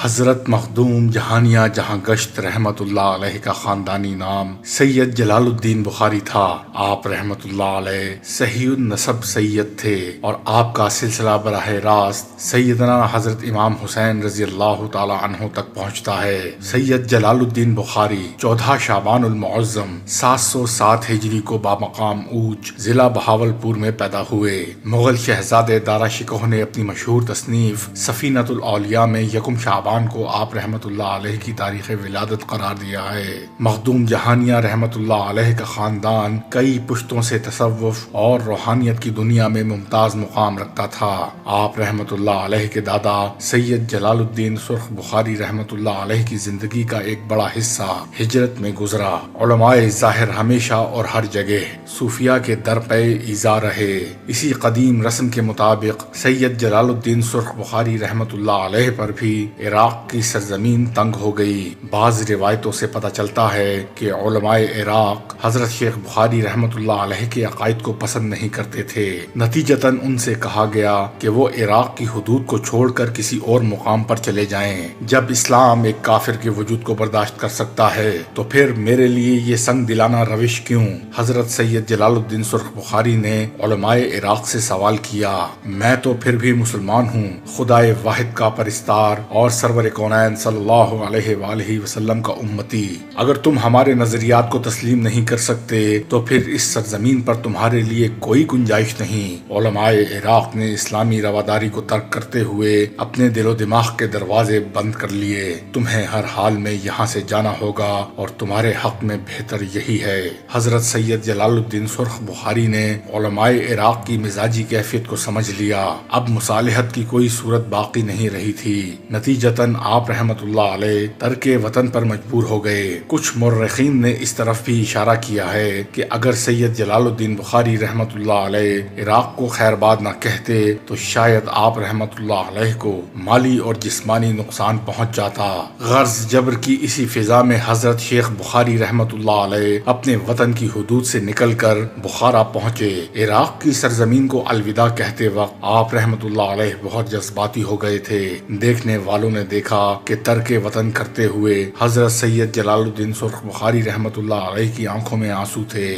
حضرت مخدوم جہانیہ جہاں گشت رحمت اللہ علیہ کا خاندانی نام سید جلال الدین بخاری تھا۔ آپ رحمت اللہ علیہ صحیح النسب سید تھے اور آپ کا سلسلہ براہ راست سیدنا حضرت امام حسین رضی اللہ تعالی عنہ تک پہنچتا ہے۔ سید جلال الدین بخاری 14 شعبان المعظم 707 ہجری کو بامقام اوچ ضلع بہاولپور میں پیدا ہوئے۔ مغل شہزادے دارا شکوہ نے اپنی مشہور تصنیف سفینۃ الاولیاء میں یکم شعبان کو آپ رحمت اللہ علیہ کی تاریخ ولادت قرار دیا ہے۔ مخدوم جہانیہ رحمت اللہ علیہ کا خاندان کئی پشتوں سے تصوف اور روحانیت کی دنیا میں ممتاز مقام رکھتا تھا۔ آپ رحمت اللہ علیہ کے دادا سید جلال الدین سرخ بخاری رحمت اللہ علیہ کی زندگی کا ایک بڑا حصہ ہجرت میں گزرا۔ علماء ظاہر ہمیشہ اور ہر جگہ صوفیاء کے در پہ ایذا رہے۔ اسی قدیم رسم کے مطابق سید جلال الدین سرخ بخاری رحمت اللہ علیہ پر بھی عراق کی سرزمین تنگ ہو گئی۔ بعض روایتوں سے پتہ چلتا ہے کہ علماء عراق حضرت شیخ بخاری رحمت اللہ علیہ کے عقائد کو پسند نہیں کرتے تھے۔ نتیجتاً ان سے کہا گیا کہ وہ عراق کی حدود کو چھوڑ کر کسی اور مقام پر چلے جائیں۔ جب اسلام ایک کافر کے وجود کو برداشت کر سکتا ہے تو پھر میرے لیے یہ سنگ دلانا روش کیوں؟ حضرت سید جلال الدین سرخ بخاری نے علماء عراق سے سوال کیا، میں تو پھر بھی مسلمان ہوں، خدائے واحد کا پرستار اور سرور کونین صلی اللہ علیہ وآلہ وسلم کا امتی، اگر تم ہمارے نظریات کو تسلیم نہیں کر سکتے تو پھر اس سرزمین پر تمہارے لیے کوئی گنجائش نہیں۔ علماء عراق نے اسلامی رواداری کو ترک کرتے ہوئے اپنے دل و دماغ کے دروازے بند کر لیے۔ تمہیں ہر حال میں یہاں سے جانا ہوگا اور تمہارے حق میں بہتر یہی ہے۔ حضرت سید جلال الدین سرخ بخاری نے علماء عراق کی مزاجی کیفیت کو سمجھ لیا۔ اب مصالحت کی کوئی صورت باقی نہیں رہی تھی۔ نتیجتاً آپ رحمت اللہ علیہ ترک وطن پر مجبور ہو گئے۔ کچھ مورخین نے اس طرف بھی اشارہ کیا ہے کہ اگر سید جلال الدین بخاری رحمت اللہ علیہ عراق کو خیر باد نہ کہتے تو شاید آپ رحمت اللہ علیہ کو مالی اور جسمانی نقصان پہنچ جاتا۔ غرض جبر کی اسی فضا میں حضرت شیخ بخاری رحمت اللہ علیہ اپنے وطن کی حدود سے نکل کر بخارا پہنچے۔ عراق کی سرزمین کو الوداع کہتے وقت آپ رحمت اللہ علیہ بہت جذباتی ہو گئے تھے۔ دیکھنے والوں نے دیکھا کہ ترک وطن کرتے ہوئے حضرت سید جلال الدین سرخ بخاری رحمت اللہ علیہ کی آنکھوں میں آنسو تھے۔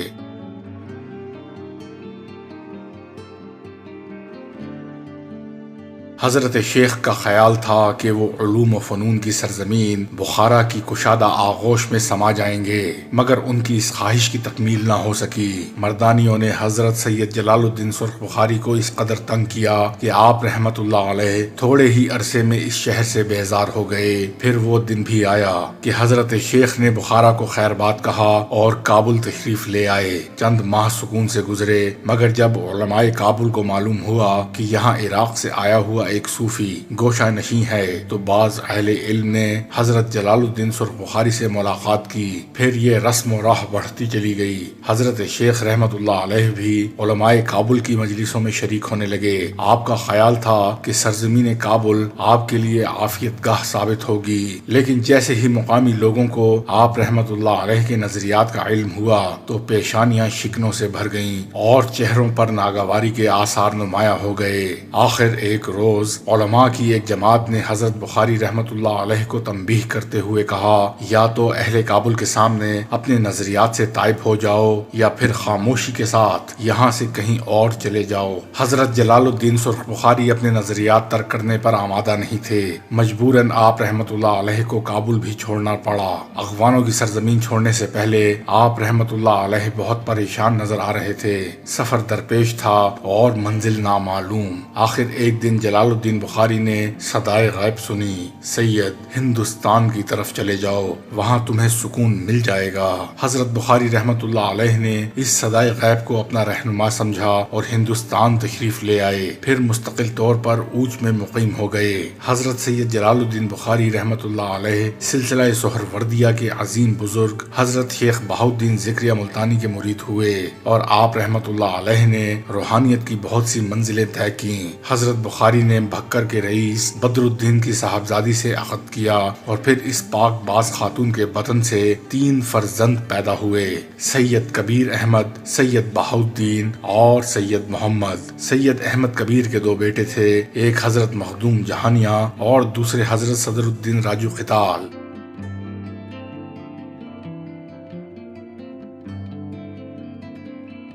حضرت شیخ کا خیال تھا کہ وہ علوم و فنون کی سرزمین بخارا کی کشادہ آغوش میں سما جائیں گے، مگر ان کی اس خواہش کی تکمیل نہ ہو سکی۔ مردانیوں نے حضرت سید جلال الدین سرخ بخاری کو اس قدر تنگ کیا کہ آپ رحمت اللہ علیہ تھوڑے ہی عرصے میں اس شہر سے بیزار ہو گئے۔ پھر وہ دن بھی آیا کہ حضرت شیخ نے بخارا کو خیر بات کہا اور کابل تشریف لے آئے۔ چند ماہ سکون سے گزرے، مگر جب علماء کابل کو معلوم ہوا کہ یہاں عراق سے آیا ہوا ایک صوفی گوشہ نشین ہے تو بعض اہل علم نے حضرت جلال الدین سرخ بخاری سے ملاقات کی۔ پھر یہ رسم و راہ بڑھتی چلی گئی۔ حضرت شیخ رحمت اللہ علیہ بھی علماء کابل کی مجلسوں میں شریک ہونے لگے۔ آپ کا خیال تھا کہ سرزمین کابل آپ کے لیے عافیت گاہ ثابت ہوگی، لیکن جیسے ہی مقامی لوگوں کو آپ رحمت اللہ علیہ کے نظریات کا علم ہوا تو پیشانیاں شکنوں سے بھر گئیں اور چہروں پر ناگواری کے آثار نمایاں ہو گئے۔ آخر ایک روز علماء کی ایک جماعت نے حضرت بخاری رحمت اللہ علیہ کو تنبیہ کرتے ہوئے کہا، یا تو اہل کابل کے سامنے اپنے نظریات سے تائب ہو جاؤ یا پھر خاموشی کے ساتھ یہاں سے کہیں اور چلے جاؤ۔ حضرت جلال الدین سرخ بخاری اپنے نظریات ترک کرنے پر آمادہ نہیں تھے۔ مجبوراً آپ رحمت اللہ علیہ کو کابل بھی چھوڑنا پڑا۔ اغوانوں کی سرزمین چھوڑنے سے پہلے آپ رحمت اللہ علیہ بہت پریشان نظر آ رہے تھے۔ سفر درپیش تھا اور منزل نامعلوم۔ آخر ایک دن جلال الدین بخاری نے صدائے غیب سنی، سید ہندوستان کی طرف چلے جاؤ، وہاں تمہیں سکون مل جائے گا۔ حضرت بخاری رحمت اللہ علیہ نے اس صدائے غیب کو اپنا رہنما سمجھا اور ہندوستان تشریف لے آئے۔ پھر مستقل طور پر اوچ میں مقیم ہو گئے۔ حضرت سید جلال الدین بخاری رحمت اللہ علیہ سلسلہ سہروردیہ کے عظیم بزرگ حضرت شیخ بہاؤالدین ذکریہ ملتانی کے مرید ہوئے اور آپ رحمت اللہ علیہ نے روحانیت کی بہت سی منزلیں طے کیں۔ حضرت بخاری نے بھکر کے رئیس بدر الدین کی صاحبزادی سے عقد کیا اور پھر اس پاک باز خاتون کے بطن سے 3 فرزند پیدا ہوئے، سید کبیر احمد، سید بہاؤالدین اور سید محمد۔ سید احمد کبیر کے 2 بیٹے تھے، ایک حضرت مخدوم جہانیہ اور دوسرے حضرت صدر الدین راجو قتال۔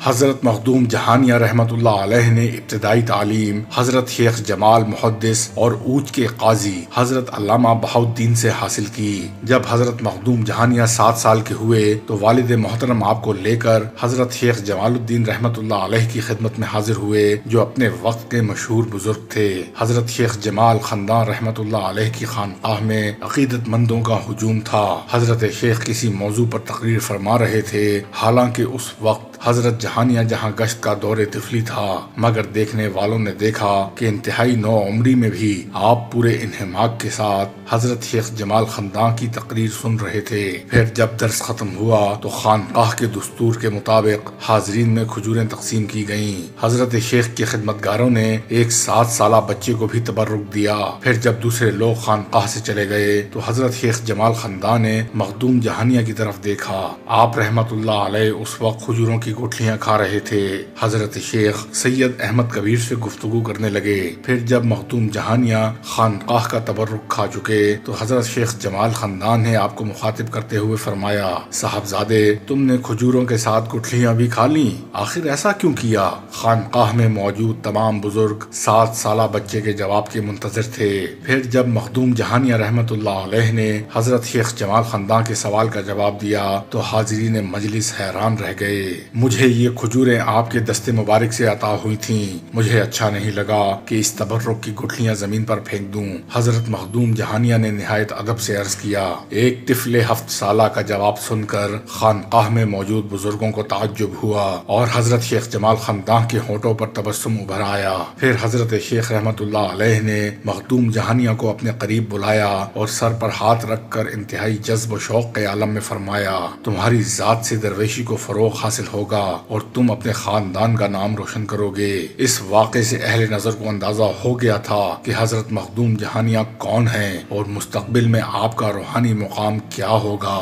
حضرت مخدوم جہانیہ رحمت اللہ علیہ نے ابتدائی تعلیم حضرت شیخ جمال محدث اور اوچ کے قاضی حضرت علامہ بہاؤالدین سے حاصل کی۔ جب حضرت مخدوم جہانیہ 7 سال کے ہوئے تو والد محترم آپ کو لے کر حضرت شیخ جمال الدین رحمت اللہ علیہ کی خدمت میں حاضر ہوئے، جو اپنے وقت کے مشہور بزرگ تھے۔ حضرت شیخ جمال خاندان رحمت اللہ علیہ کی خانقاہ میں عقیدت مندوں کا ہجوم تھا۔ حضرت شیخ کسی موضوع پر تقریر فرما رہے تھے، حالانکہ اس وقت حضرت جہانیہ جہاں گشت کا دور طفلی تھا، مگر دیکھنے والوں نے دیکھا کہ انتہائی نو عمری میں بھی آپ پورے انہماک کے ساتھ حضرت شیخ جمال خاندان کی تقریر سن رہے تھے۔ پھر جب درس ختم ہوا تو خانقاہ کے دستور کے مطابق حاضرین میں کھجوریں تقسیم کی گئیں۔ حضرت شیخ کے خدمتگاروں نے ایک 7 سالہ بچے کو بھی تبرک دیا۔ پھر جب دوسرے لوگ خانقاہ سے چلے گئے تو حضرت شیخ جمال خاندان نے مخدوم جہانیہ کی طرف دیکھا۔ آپ رحمت اللہ علیہ اس وقت کھجوروں کی گٹھلیاں کھا رہے تھے۔ حضرت شیخ سید احمد کبیر سے گفتگو کرنے لگے۔ پھر جب مخدوم جہانیہ خانقاہ کا تبرک کھا چکے تو حضرت شیخ جمال خاندان نے آپ کو مخاطب کرتے ہوئے فرمایا، صاحبزادے تم نے کھجوروں کے ساتھ گٹھلیاں بھی کھا لیں، آخر ایسا کیوں کیا؟ خانقاہ میں موجود تمام بزرگ 7 سالہ بچے کے جواب کے منتظر تھے۔ پھر جب مخدوم جہانیہ رحمت اللہ علیہ نے حضرت شیخ جمال خاندان کے سوال کا جواب دیا تو حاضرین مجلس حیران رہ گئے۔ مجھے یہ کھجوریں آپ کے دست مبارک سے عطا ہوئی تھیں، مجھے اچھا نہیں لگا کہ اس تبرک کی گٹھلیاں زمین پر پھینک دوں۔ حضرت مخدوم جہانیہ نے نہایت ادب سے عرض کیا۔ ایک طفل 7 سالہ کا جواب سن کر خانقاہ میں موجود بزرگوں کو تعجب ہوا اور حضرت شیخ جمال خاندان کے ہونٹوں پر تبسم ابھر آیا۔ پھر حضرت شیخ رحمت اللہ علیہ نے مخدوم جہانیہ کو اپنے قریب بلایا اور سر پر ہاتھ رکھ کر انتہائی جذب و شوق کے عالم میں فرمایا، تمہاری ذات سے درویشی کو فروغ حاصل ہوگا اور تم اپنے خاندان کا نام روشن کرو گے۔ اس واقعے سے اہل نظر کو اندازہ ہو گیا تھا کہ حضرت مخدوم جہانیہ کون ہیں اور مستقبل میں آپ کا روحانی مقام کیا ہوگا۔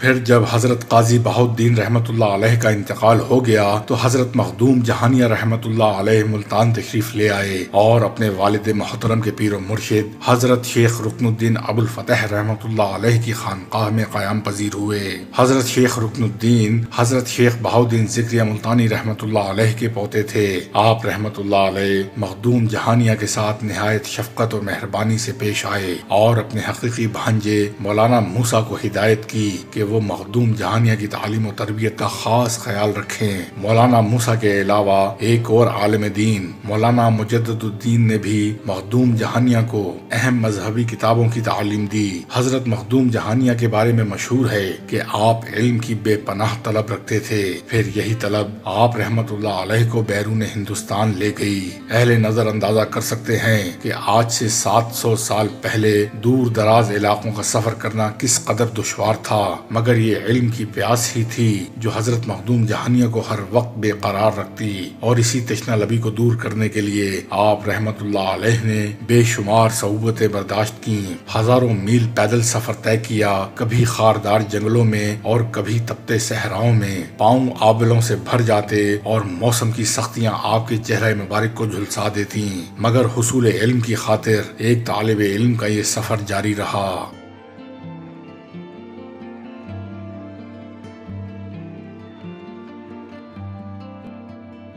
پھر جب حضرت قاضی بہاؤالدین رحمت اللہ علیہ کا انتقال ہو گیا تو حضرت مخدوم جہانیہ رحمت اللہ علیہ ملتان تشریف لے آئے اور اپنے والد محترم کے پیر و مرشد حضرت شیخ رکن الدین ابو الفتح رحمت اللہ علیہ کی خانقاہ میں قیام پذیر ہوئے۔ حضرت شیخ رکن الدین حضرت شیخ بہاؤالدین ذکریہ ملتانی رحمت اللہ علیہ کے پوتے تھے۔ آپ رحمت اللہ علیہ مخدوم جہانیہ کے ساتھ نہایت شفقت اور مہربانی سے پیش آئے اور اپنے حقیقی بھانجے مولانا موسیٰ کو ہدایت کی کہ وہ مخدوم جہانیہ کی تعلیم و تربیت کا خاص خیال رکھیں۔ مولانا موسیٰ کے علاوہ ایک اور عالم دین مولانا مجدد الدین نے بھی مخدوم جہانیہ کو اہم مذہبی کتابوں کی تعلیم دی۔ حضرت مخدوم جہانیہ کے بارے میں مشہور ہے کہ آپ علم کی بے پناہ طلب رکھتے تھے، پھر یہی طلب آپ رحمت اللہ علیہ کو بیرون ہندوستان لے گئی۔ اہل نظر اندازہ کر سکتے ہیں کہ آج سے 700 سال پہلے دور دراز علاقوں کا سفر کرنا کس قدر دشوار تھا، مگر یہ علم کی پیاس ہی تھی جو حضرت مخدوم جہانیہ کو ہر وقت بے قرار رکھتی، اور اسی تشنہ لبی کو دور کرنے کے لیے آپ رحمت اللہ علیہ نے بے شمار صعوبتیں برداشت کی، ہزاروں میل پیدل سفر طے کیا، کبھی خاردار جنگلوں میں اور کبھی تپتے صحراؤں میں، پاؤں آبلوں سے بھر جاتے اور موسم کی سختیاں آپ کے چہرہ مبارک کو جھلسا دیتی، مگر حصول علم کی خاطر ایک طالب علم کا یہ سفر جاری رہا۔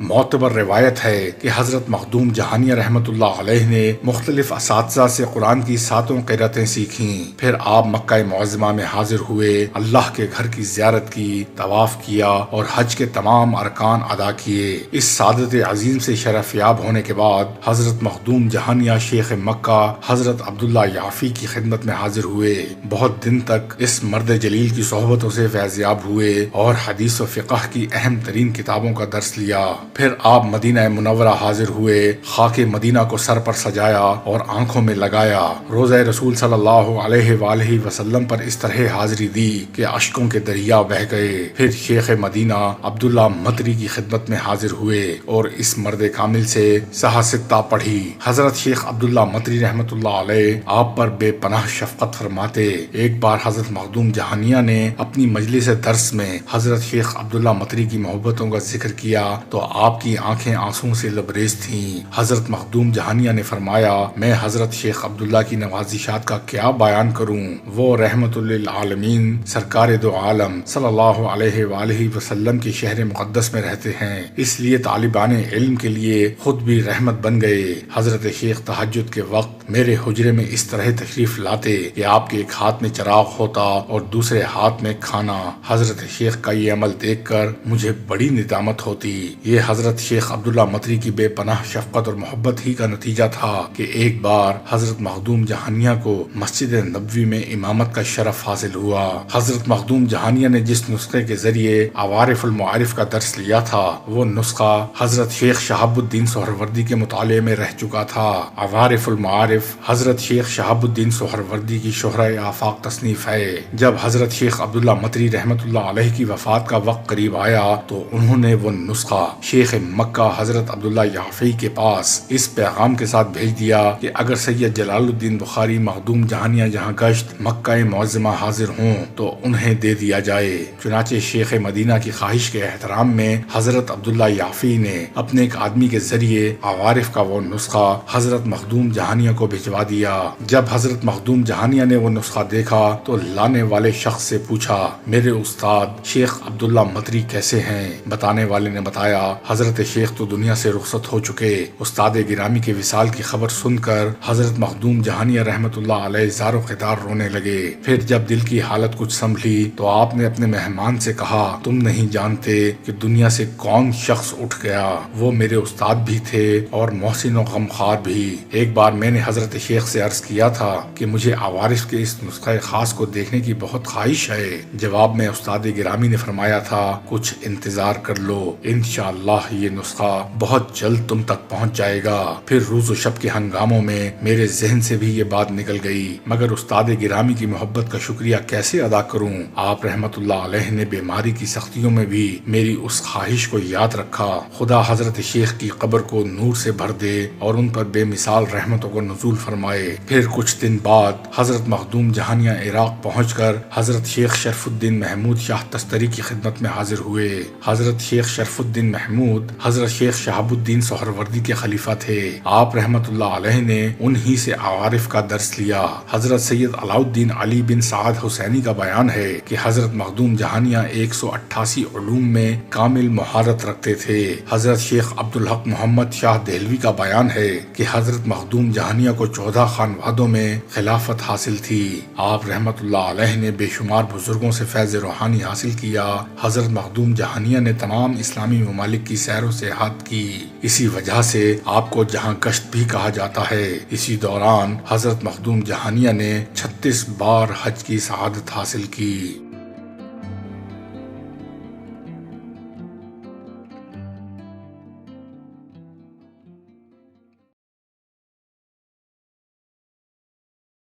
معتبر روایت ہے کہ حضرت مخدوم جہانیہ رحمت اللہ علیہ نے مختلف اساتذہ سے قرآن کی 7 قرأتیں سیکھیں، پھر آپ مکہ معظمہ میں حاضر ہوئے، اللہ کے گھر کی زیارت کی، طواف کیا اور حج کے تمام ارکان ادا کیے۔ اس سعادت عظیم سے شرف یاب ہونے کے بعد حضرت مخدوم جہانیہ شیخ مکہ حضرت عبداللہ یافی کی خدمت میں حاضر ہوئے۔ بہت دن تک اس مرد جلیل کی صحبتوں سے فیض یاب ہوئے اور حدیث و فقہ کی اہم ترین کتابوں کا درس لیا۔ پھر آپ مدینہ منورہ حاضر ہوئے، خاک مدینہ کو سر پر سجایا اور آنکھوں میں لگایا، روضہ رسول صلی اللہ علیہ وآلہ وسلم پر اس طرح حاضری دی کہ اشکوں کے دریا بہہ گئے۔ پھر شیخ مدینہ عبداللہ مطری کی خدمت میں حاضر ہوئے اور اس مرد کامل سے سہاستہ پڑھی۔ حضرت شیخ عبداللہ مطری رحمت اللہ علیہ آپ پر بے پناہ شفقت فرماتے۔ ایک بار حضرت مخدوم جہانیہ نے اپنی مجلس درس میں حضرت شیخ عبداللہ مطری کی محبتوں کا ذکر کیا تو آپ کی آنکھیں آنسوں سے لبریز تھیں۔ حضرت مخدوم جہانیہ نے فرمایا، میں حضرت شیخ عبداللہ کی نوازشات کا کیا بیان کروں، وہ رحمت للعالمین سرکار دو عالم صلی اللہ علیہ وآلہ وسلم کے شہر مقدس میں رہتے ہیں، اس لیے طالبان علم کے لیے خود بھی رحمت بن گئے۔ حضرت شیخ تہجد کے وقت میرے حجرے میں اس طرح تشریف لاتے کہ آپ کے ایک ہاتھ میں چراغ ہوتا اور دوسرے ہاتھ میں کھانا۔ حضرت شیخ کا یہ عمل دیکھ کر مجھے بڑی ندامت ہوتی۔ یہ حضرت شیخ عبداللہ مطری کی بے پناہ شفقت اور محبت ہی کا نتیجہ تھا کہ ایک بار حضرت مخدوم جہانیہ کو مسجد نبوی میں امامت کا شرف حاصل ہوا۔ حضرت مخدوم جہانیہ نے جس نسخے کے ذریعے عوارف المعارف کا درس لیا تھا، وہ نسخہ حضرت شیخ شہاب الدین سہروردی کے مطالعے میں رہ چکا تھا۔ عوارف المعارف حضرت شیخ شہاب الدین سہروردی کی شہرہ آفاق تصنیف ہے۔ جب حضرت شیخ عبداللہ مطری رحمت اللہ علیہ کی وفات کا وقت قریب آیا تو انہوں نے وہ نسخہ شیخ مکہ حضرت عبداللہ یافعی کے پاس اس پیغام کے ساتھ بھیج دیا کہ اگر سید جلال الدین بخاری مخدوم جہانیہ جہاں گشت مکہ معظمہ حاضر ہوں تو انہیں دے دیا جائے۔ چنانچہ شیخ مدینہ کی خواہش کے احترام میں حضرت عبداللہ یافعی نے اپنے ایک آدمی کے ذریعے عوارف کا وہ نسخہ حضرت مخدوم جہانیہ کو بھجوا دیا۔ جب حضرت مخدوم جہانیہ نے وہ نسخہ دیکھا تو لانے والے شخص سے پوچھا، میرے استاد شیخ عبداللہ مطری کیسے ہیں؟ بتانے والے نے بتایا، حضرت شیخ تو دنیا سے رخصت ہو چکے۔ استاد گرامی کے وصال کی خبر سن کر حضرت مخدوم جہانیہ رحمت اللہ علیہ زار و قدار رونے لگے۔ پھر جب دل کی حالت کچھ سنبھلی تو آپ نے اپنے مہمان سے کہا، تم نہیں جانتے کہ دنیا سے کون شخص اٹھ گیا، وہ میرے استاد بھی تھے اور محسن و غمخوار بھی۔ ایک بار میں نے حضرت شیخ سے عرض کیا تھا کہ مجھے عوارف کے اس نسخہ خاص کو دیکھنے کی بہت خواہش ہے۔ جواب میں استاد گرامی نے فرمایا تھا، کچھ انتظار کر لو، انشاءاللہ یہ نسخہ بہت جلد تم تک پہنچ جائے گا۔ پھر روز و شب کے ہنگاموں میں میرے ذہن سے بھی یہ بات نکل گئی، مگر استاد گرامی کی محبت کا شکریہ کیسے ادا کروں؟ آپ رحمت اللہ علیہ نے بیماری کی سختیوں میں بھی میری اس خواہش کو یاد رکھا۔ خدا حضرت شیخ کی قبر کو نور سے بھر دے اور ان پر بے مثال رحمتوں کو نزول فرمائے۔ پھر کچھ دن بعد حضرت مخدوم جہانیہ عراق پہنچ کر حضرت شیخ شرف الدین محمود شاہ تستری کی خدمت میں حاضر ہوئے۔ حضرت شیخ شرف الدین محمود حضرت شیخ شہاب الدین سہروردی کے خلیفہ تھے۔ آپ رحمت اللہ علیہ نے انہی سے عوارف کا درس لیا۔ حضرت سید علاؤالدین علی بن سعد حسینی کا بیان ہے کہ حضرت مخدوم جہانیہ 188 علوم میں کامل مہارت رکھتے تھے۔ حضرت شیخ عبدالحق محمد شاہ دہلوی کا بیان ہے کہ حضرت مخدوم جہانیہ کو 14 خانوادوں میں خلافت حاصل تھی۔ آپ رحمت اللہ علیہ نے بے شمار بزرگوں سے فیض روحانی حاصل کیا۔ حضرت مخدوم جہانیہ نے تمام اسلامی ممالک کی سیر و سیاحت کی، اسی وجہ سے آپ کو جہاں گشت بھی کہا جاتا ہے۔ اسی دوران حضرت مخدوم جہانیہ نے 36 بار حج کی سعادت حاصل کی۔